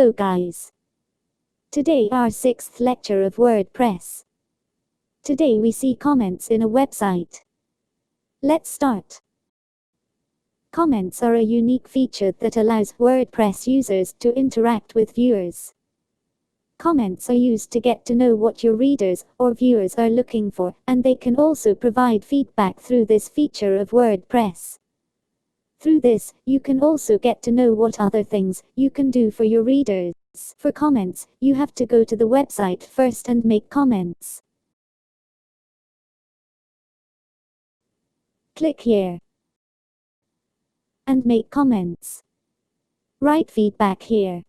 Hello guys. Today our 6th lecture of WordPress. Today we see comments in a website. Let's start. Comments are a unique feature that allows WordPress users to interact with viewers. Comments are used to get to know what your readers or viewers are looking for, and they can also provide feedback through this feature of WordPress. Through this, you can also get to know what other things you can do for your readers. For comments, you have to go to the website first and make comments. Click here and make comments. Write feedback here.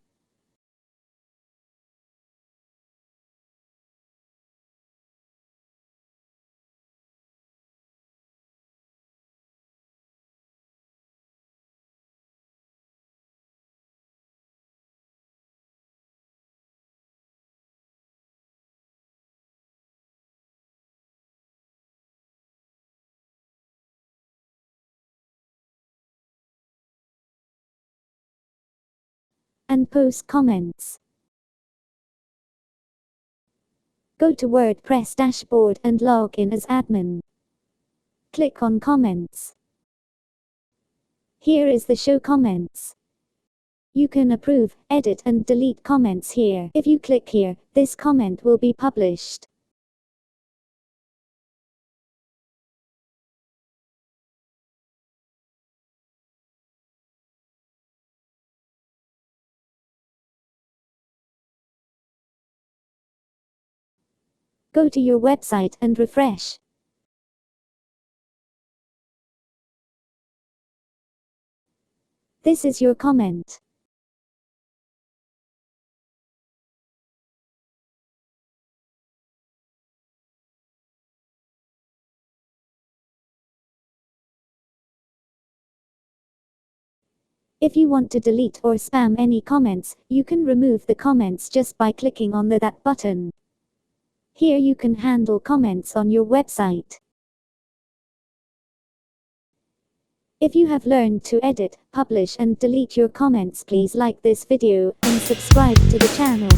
And post comments. Go to WordPress dashboard and log in as admin. Click on comments. Here is the show comments. You can approve, edit and delete comments here. If you click here, this comment will be published. Go to your website and refresh. This is your comment. If you want to delete or spam any comments, you can remove the comments just by clicking on that button. Here you can handle comments on your website. If you have learned to edit, publish and delete your comments, please like this video and subscribe to the channel.